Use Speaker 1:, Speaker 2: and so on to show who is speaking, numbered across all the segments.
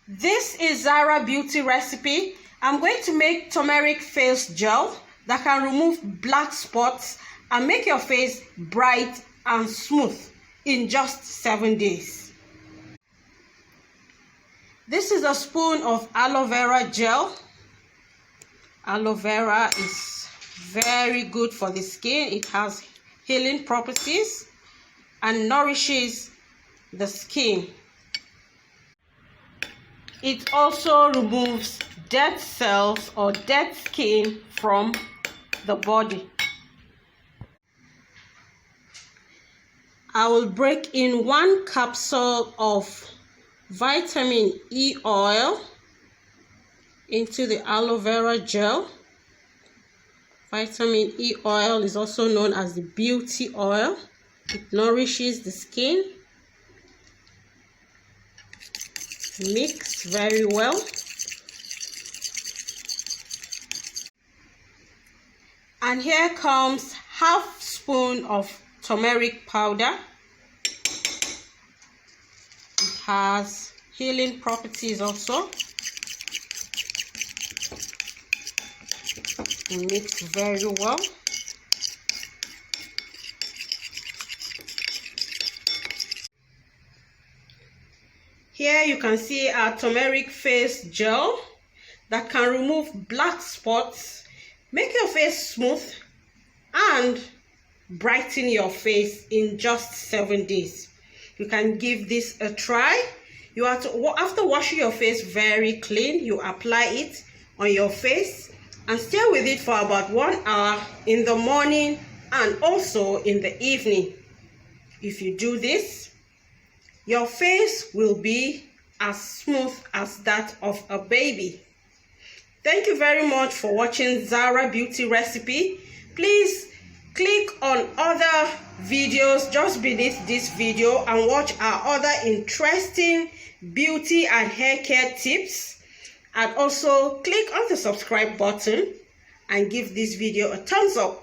Speaker 1: This is Zara Beauty Recipe. I'm going to make turmeric face gel that can remove black spots and make your face bright and smooth in just 7 days. This is a spoon of aloe vera gel. Aloe vera is very good for the skin. It has healing properties and nourishes the skin. It also removes dead cells or dead skin from the body. I will break in 1 capsule of vitamin E oil into the aloe vera gel. Vitamin E oil is also known as the beauty oil. It nourishes the skin. Mix very well. And here comes half spoon of turmeric powder. It has healing properties also. Mix very well. Here you can see our turmeric face gel that can remove black spots, make your face smooth, and brighten your face in just 7 days. You can give this a try. You have to, after washing your face very clean, you apply it on your face and stay with it for about 1 hour in the morning and also in the evening. If you do this, your face will be as smooth as that of a baby. Thank you very much for watching Zara Beauty Recipe. Please click on other videos just beneath this video and watch our other interesting beauty and hair care tips. And also click on the subscribe button and give this video a thumbs up.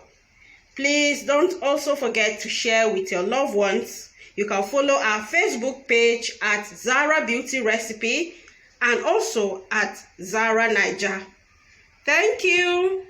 Speaker 1: Please don't also forget to share with your loved ones. You can follow our Facebook page at Zara Beauty Recipe and also at Zara Niger. Thank you.